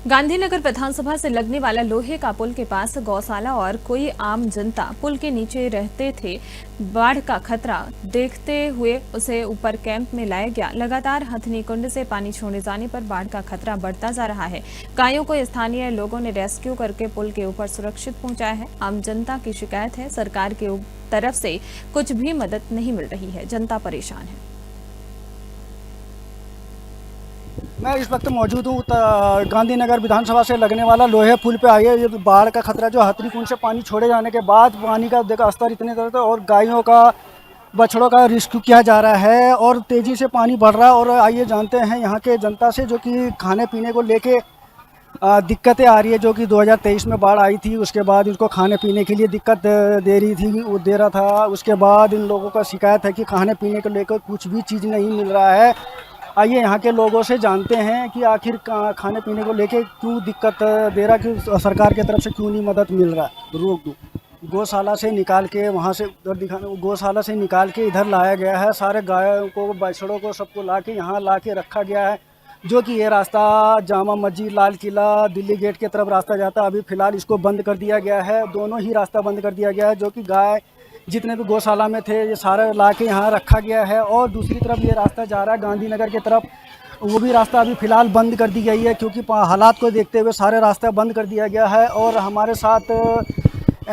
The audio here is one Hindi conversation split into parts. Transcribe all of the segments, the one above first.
गांधीनगर विधानसभा से लगने वाला लोहे का पुल के पास गौशाला और कोई आम जनता पुल के नीचे रहते थे। बाढ़ का खतरा देखते हुए उसे ऊपर कैंप में लाया गया। लगातार हथनी कुंड से पानी छोड़े जाने पर बाढ़ का खतरा बढ़ता जा रहा है। गायों को स्थानीय लोगों ने रेस्क्यू करके पुल के ऊपर सुरक्षित पहुंचाया है। आम जनता की शिकायत है, सरकार की तरफ से कुछ भी मदद नहीं मिल रही है। जनता परेशान है। मैं इस वक्त मौजूद हूँ गांधीनगर विधानसभा से लगने वाला लोहे पुल पे आई है। ये बाढ़ का खतरा जो हथनी कुंड से पानी छोड़े जाने के बाद पानी का देखा स्तर इतने तरह और गायों का बछड़ों का रेस्क्यू किया जा रहा है और तेज़ी से पानी बढ़ रहा है। और आइए जानते हैं यहाँ के जनता से, जो कि खाने पीने को लेके दिक्कतें आ रही है। जो कि 2023 में बाढ़ आई थी, उसके बाद इनको खाने पीने के लिए दिक्कत दे रहा था। उसके बाद इन लोगों का शिकायत है कि खाने पीने को लेकर कुछ भी चीज़ नहीं मिल रहा है। आइए यहाँ के लोगों से जानते हैं कि आखिर खाने पीने को लेके क्यों दिक्कत दे रहा, कि सरकार की तरफ से क्यों नहीं मदद मिल रहा। रोक दो। गौशाला से निकाल के वहाँ से उधर दिखाने, गौशाला से निकाल के इधर लाया गया है। सारे गायों को, बछड़ों को, सबको ला के यहाँ ला के रखा गया है। जो कि ये रास्ता जामा मस्जिद, लाल किला, दिल्ली गेट की तरफ रास्ता जाता है। अभी फ़िलहाल इसको बंद कर दिया गया है। दोनों ही रास्ता बंद कर दिया गया है। जो कि गाय जितने भी गौशाला में थे ये सारे ला के यहाँ रखा गया है। और दूसरी तरफ ये रास्ता जा रहा है गांधीनगर की तरफ, वो भी रास्ता अभी फ़िलहाल बंद कर दी गई है, क्योंकि हालात को देखते हुए सारे रास्ते बंद कर दिया गया है। और हमारे साथ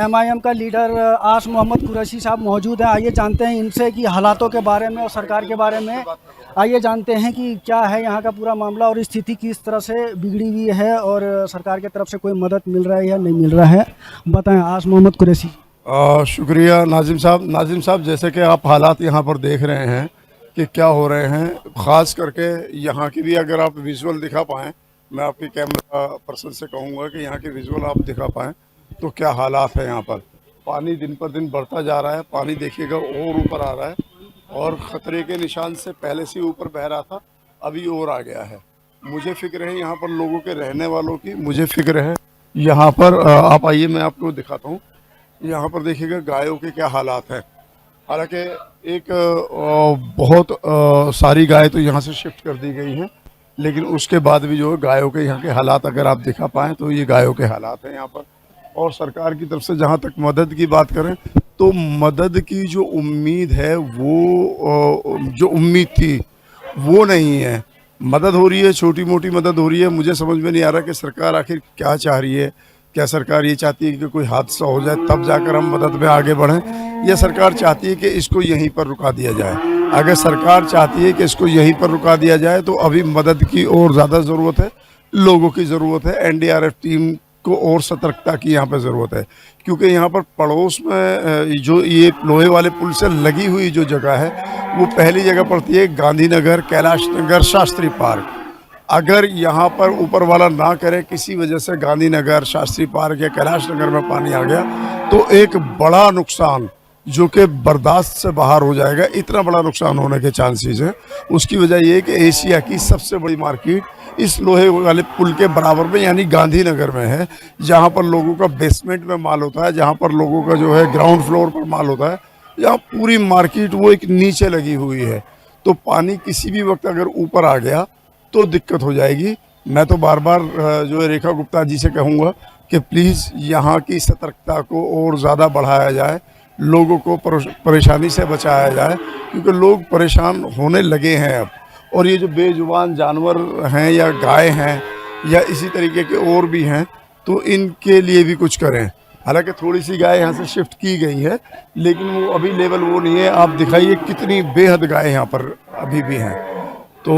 MIM का लीडर आस मोहम्मद कुरैशी साहब मौजूद हैं। आइए जानते हैं इनसे कि हालातों के बारे में और सरकार के बारे में। आइए जानते हैं कि क्या है यहाँ का पूरा मामला और स्थिति किस तरह से बिगड़ी हुई है और सरकार की तरफ से कोई मदद मिल रहा है या नहीं मिल रहा है। बताएं आस मोहम्मद कुरैशी। शुक्रिया नाजिम साहब, जैसे कि आप हालात यहाँ पर देख रहे हैं कि क्या हो रहे हैं, ख़ास करके यहाँ की भी अगर आप विजुअल दिखा पाएँ, मैं आपके कैमरा पर्सन से कहूँगा कि यहाँ के विजुअल आप दिखा पाएँ तो क्या हालात है। यहाँ पर पानी दिन पर दिन बढ़ता जा रहा है। पानी देखिएगा और ऊपर आ रहा है और ख़तरे के निशान से पहले से ऊपर बह रहा था, अभी और आ गया है। मुझे फिक्र है यहाँ पर लोगों के रहने वालों की, मुझे फिक्र है यहाँ पर। आप आइए मैं आपको दिखाता हूँ। यहाँ पर देखिएगा गायों के क्या हालात हैं। हालांकि एक बहुत सारी गाय तो यहाँ से शिफ्ट कर दी गई हैं, लेकिन उसके बाद भी जो है गायों के यहाँ के हालात अगर आप दिखा पाएँ तो ये गायों के हालात हैं यहाँ पर। और सरकार की तरफ से जहाँ तक मदद की बात करें तो मदद की जो उम्मीद है, वो जो उम्मीद थी वो नहीं है। मदद हो रही है, छोटी मोटी मदद हो रही है। मुझे समझ में नहीं आ रहा कि सरकार आखिर क्या चाह रही है। क्या सरकार ये चाहती है कि कोई हादसा हो जाए तब जाकर हम मदद में आगे बढ़ें, या सरकार चाहती है कि इसको यहीं पर रुका दिया जाए। अगर सरकार चाहती है कि इसको यहीं पर रुका दिया जाए तो अभी मदद की और ज़्यादा ज़रूरत है, लोगों की ज़रूरत है, NDRF टीम को और सतर्कता की यहाँ पर ज़रूरत है। क्योंकि यहाँ पर पड़ोस में जो ये लोहे वाले पुल से लगी हुई जो जगह है, वो पहली जगह पड़ती है गांधीनगर, कैलाश नगर, शास्त्री पार्क। अगर यहाँ पर ऊपर वाला ना करे, किसी वजह से गांधीनगर, शास्त्री पार्क या कैलाश नगर में पानी आ गया तो एक बड़ा नुकसान जो कि बर्दाश्त से बाहर हो जाएगा, इतना बड़ा नुकसान होने के चांसेस हैं। उसकी वजह ये है कि एशिया की सबसे बड़ी मार्केट इस लोहे वाले पुल के बराबर में यानी गांधीनगर में है, जहाँ पर लोगों का बेसमेंट में माल होता है, जहाँ पर लोगों का जो है ग्राउंड फ्लोर पर माल होता है, यहाँ पूरी मार्केट वो एक नीचे लगी हुई है। तो पानी किसी भी वक्त अगर ऊपर आ गया तो दिक्कत हो जाएगी। मैं तो बार बार जो है रेखा गुप्ता जी से कहूँगा कि प्लीज़ यहाँ की सतर्कता को और ज़्यादा बढ़ाया जाए, लोगों को परेशानी से बचाया जाए, क्योंकि लोग परेशान होने लगे हैं अब। और ये जो बेजुबान जानवर हैं या गाय हैं या इसी तरीके के और भी हैं, तो इनके लिए भी कुछ करें। हालांकि थोड़ी सी गाय यहाँ से शिफ्ट की गई है, लेकिन वो अभी लेवल वो नहीं है। आप दिखाइए कितनी बेहद गाय यहाँ पर अभी भी हैं। तो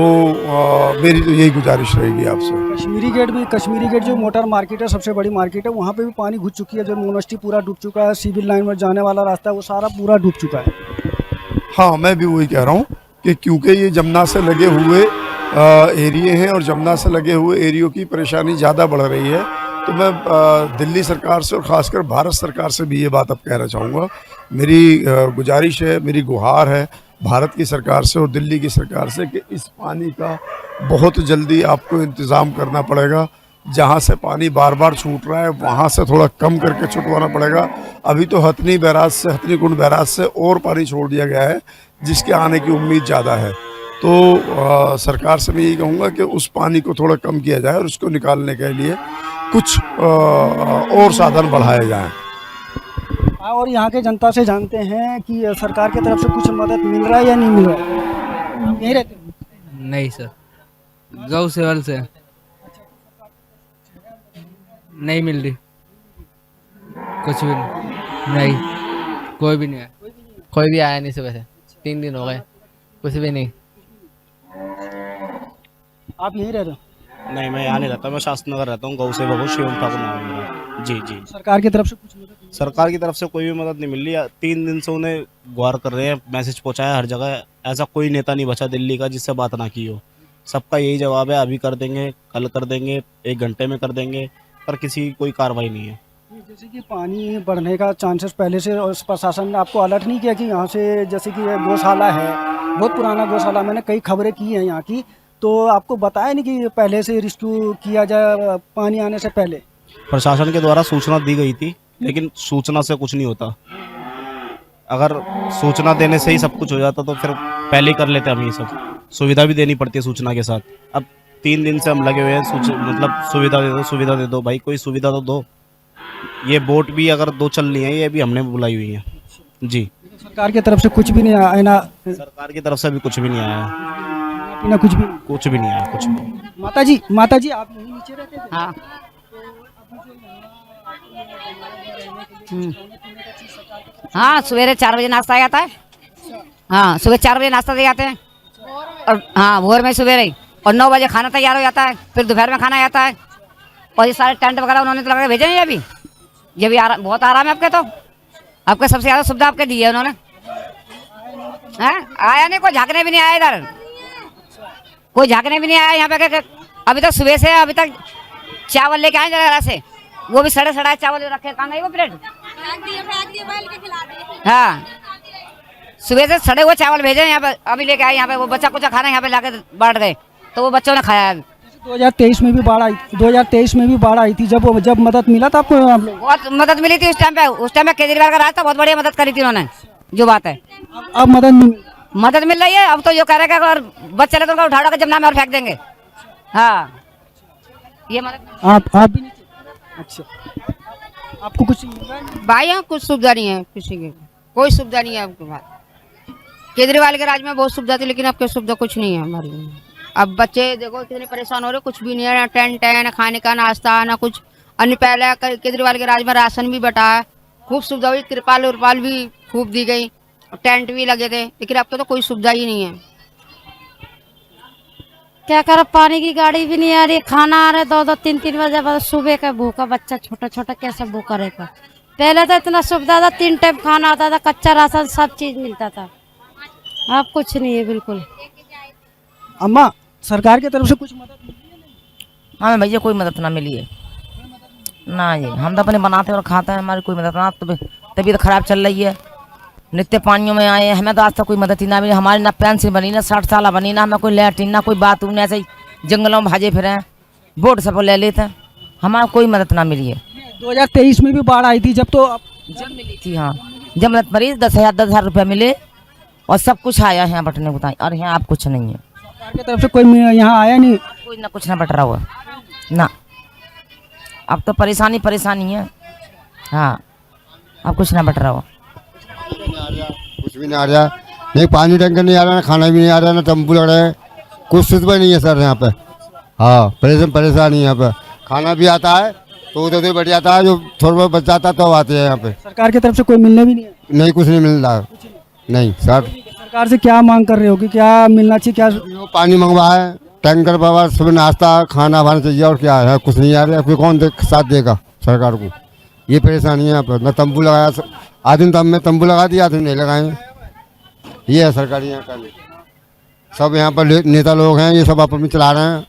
मेरी तो यही गुजारिश रहेगी आपसे। कश्मीरी गेट जो मोटर मार्केट है, सबसे बड़ी मार्केट है, वहाँ पे भी पानी घुस चुकी है। जो यूनिवर्सिटी पूरा डूब चुका है, सिविल लाइन में जाने वाला रास्ता है वो सारा पूरा डूब चुका है। हाँ, मैं भी वही कह रहा हूँ कि क्योंकि ये जमुना से लगे हुए एरिए हैं और जमुना से लगे हुए एरियो की परेशानी ज़्यादा बढ़ रही है, तो मैं दिल्ली सरकार से और ख़ासकर भारत सरकार से भी ये बात अब कहना चाहूँगा। मेरी गुजारिश है, मेरी गुहार है भारत की सरकार से और दिल्ली की सरकार से कि इस पानी का बहुत जल्दी आपको इंतज़ाम करना पड़ेगा। जहाँ से पानी बार बार छूट रहा है वहाँ से थोड़ा कम करके छुटवाना पड़ेगा। अभी तो हथनी बैराज से, हथनी कुंड बैराज से और पानी छोड़ दिया गया है, जिसके आने की उम्मीद ज़्यादा है। तो सरकार से मैं यही कहूँगा कि उस पानी को थोड़ा कम किया जाए और उसको निकालने के लिए कुछ और साधन बढ़ाए जाएं। और यहाँ के जनता से जानते हैं कि सरकार की तरफ से कुछ मदद मिल रहा है या नहीं मिल रहा है। आप यहीं रहते हैं? नहीं सर, गौ सेवल से नहीं मिल रही, कुछ भी नहीं, कोई भी नहीं आया, कोई भी आया नहीं सुबह से, 3 दिन हो गए, कुछ भी नहीं। आप यहीं रहते हो? नहीं, मैं यहाँ नहीं रहता, मैं शास्त्री नगर रहता हूँ। गौ सेवक हूँ, शिवम ठाकुर नाम है मेरा। जी जी। सरकार की तरफ से कुछ मदद सरकार की तरफ से कोई भी मदद नहीं मिल रही। 3 दिन से उन्हें गुहार कर रहे हैं, मैसेज पहुँचाया हर जगह। ऐसा कोई नेता नहीं बचा दिल्ली का जिससे बात ना की हो। सबका यही जवाब है, अभी कर देंगे, कल कर देंगे, 1 घंटे में कर देंगे, पर किसी की कोई कार्रवाई नहीं है। जैसे कि पानी बढ़ने का चांसेस पहले से, और प्रशासन ने आपको अलर्ट नहीं किया कि यहाँ से, जैसे कि ये गौशाला है, बहुत पुराना गौशाला, मैंने कई खबरें की हैं यहाँ की, तो आपको बताया नहीं कि पहले से रेस्क्यू किया जाए पानी आने से पहले? प्रशासन के द्वारा सूचना दी गई थी, लेकिन सूचना से कुछ नहीं होता। अगर सूचना देने से ही सब कुछ हो जाता तो फिर पहले ही कर लेते हम। ये सब सुविधा भी देनी पड़ती है सूचना के साथ। अब 3 दिन से हम लगे हुए हैं, मतलब सुविधा दे दो, सुविधा दे दो। भाई कोई सुविधा तो दो। ये बोट भी अगर 2 चल रही हैं, ये भी हमने बुलाई हुई है। जी। सरकार की तरफ से कुछ भी नहीं आया ना? सरकार की तरफ से भी कुछ भी नहीं आया है। ना कुछ भी? कुछ भी नहीं आया, कुछ भी। माता जी आप यहीं नीचे रहते थे? हाँ। हाँ, सवेरे 4 बजे नाश्ता आ जाता है। हाँ, सुबह 4 बजे नाश्ता दे जाते हैं, और हाँ भोर में सवेरे ही, और 9 बजे खाना तैयार हो जाता है, फिर दोपहर में खाना आता है। और ये सारे टेंट वगैरह उन्होंने तो लगा के भेजे हैं अभी। ये भी बहुत आराम है आपके, तो आपके सबसे ज़्यादा सुविधा आपके दी है उन्होंने। हैं, आया नहीं, कोई झाँकने भी नहीं आया इधर, कोई झाँकने भी नहीं आया यहाँ पे। अभी तक सुबह से अभी तक चावल लेके आए जरा से, वो भी सड़े सड़ाए चावल रखे, कहाँ गई वो प्लेट? हाँ, सुबह से सड़े हुए चावल भेजे यहाँ पे, अभी लेके आए यहाँ पे। वो बच्चा कुछ खाना यहाँ पे लाके बांट गए, तो वो बच्चों ने खाया। 2023 में भी बाढ़ आई, 2023 में भी बाढ़ आई थी, जब मदद मिला था आपको? आप लोग बहुत मदद मिली थी उस टाइम पे। उस टाइम पे केजरीवाल का राज था, बहुत बढ़िया मदद करी थी उन्होंने, जो बात है। अब मदद मिल रही है। अब तो जो कह रहे और बच्चे लगे उनका उठा के जब नाम और फेंक देंगे। हाँ, ये मदद। आप भी नीचे? अच्छा, आपको कुछ भाई यहाँ कुछ सुविधा नहीं है, किसी की कोई सुविधा नहीं है आपके पास। केजरीवाल के राज में बहुत सुविधा थी, लेकिन अब कोई सुविधा कुछ नहीं है हमारे लिए। अब बच्चे देखो कितने परेशान हो रहे, कुछ भी नहीं है, ना टेंट है, ना खाने का नाश्ता, ना कुछ। अन्य पहले केजरीवाल के राज में राशन भी बटा है, खूब सुविधा हुई, तिरपाल उरपाल भी खूब दी गई, टेंट भी लगे थे, लेकिन अब तो कोई सुविधा ही नहीं है। क्या कर, पानी की गाड़ी भी नहीं आ रही, खाना आ रहा है 2-2, 3-3 बजे बाद। सुबह का भूखा बच्चा छोटा छोटा कैसे भूखा रहेगा? पहले तो इतना सुविधा था, 3 टाइम खाना आता था, कच्चा राशन सब चीज मिलता था। अब कुछ नहीं है बिल्कुल। अम्मा, सरकार की तरफ से कुछ मदद मिली है? हाँ भैया, कोई मदद ना मिली है ना जी। हम तो अपने बनाते हैं और खाते हैं, हमारी कोई मदद ना। तबीयत खराब चल रही है, नित्य पानियों में आए हैं, हमें तो आज तक कोई मदद ही ना मिली। हमारी ना पेंशन बनी, ना 60 साल बनी, ना हमें कोई लैट्रिन, ना कोई बाथरूम, ऐसे ही जंगलों में भाजे फिरे हैं, बोट सब ले लेते हैं, हमारा कोई मदद ना मिली है। 2023 में भी बाढ़ आई थी, जब मिली थी। हाँ, जब मदद मरीज 10,000 रुपया मिले और सब कुछ आया है बटने बताएं, और यहाँ आप कुछ नहीं है। सरकार की तरफ से कोई यहाँ आया नहीं? कोई ना कुछ ना बट रहा हुआ ना। अब तो परेशानी है। हाँ, अब कुछ ना बट रहा हुआ। कुछ भी नहीं आ रहा, नहीं पानी टैंकर नहीं आ रहा, ना खाना भी नहीं आ रहा, ना तंबू लग रहा है, कुछ सुविधा नहीं है सर यहाँ पे। हाँ, परेशानी है यहाँ पे। खाना भी आता है तो उधर बैठ जाता है, जो थोड़ा बहुत बच जाता है तो आते हैं यहाँ पे। सरकार की तरफ से कोई मिलने भी नहीं है? नहीं, कुछ नहीं मिल रहा। नहीं सर। सरकार से क्या मांग कर रहे हो कि क्या मिलना चाहिए? क्या पानी मंगवा है, टैंकर पर सुबह नाश्ता खाना खाना चाहिए, और क्या है? कुछ नहीं आ रहा है, फिर कौन साथ देगा सरकार को? ये परेशानी है यहाँ पर। न तंबू लगाया, आदमी तब में तंबू लगा दिया, आदमी नहीं लगाए। ये है सरकारी यहाँ का। सब यहाँ पर नेता लोग हैं, ये सब अपनी चला रहे हैं,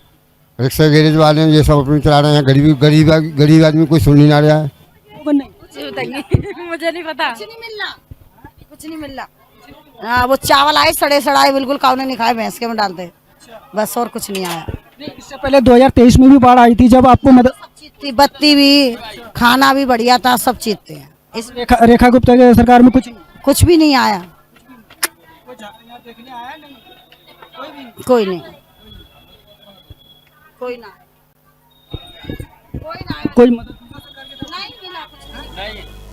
रिक्शा गैरेज वाले हैं, ये सब अपनी चला रहे हैं। गरीब आदमी कोई सुन नहीं आ रहा है। मुझे नहीं पता, कुछ नहीं मिल रहा। हाँ, वो चावल आए सड़े सड़ाए, बिल्कुल काउने नहीं खाए, भैंस के में डालते, बस, और कुछ नहीं आया। इससे पहले 2023 में भी बाढ़ आई थी, जब आपको मदद, बत्ती भी, खाना भी बढ़िया था, सब चीज थे। इस रेखा गुप्ता के सरकार में कुछ भी नहीं आया। कोई नहीं कोई ना कोई मदद नहीं मिला कुछ नहीं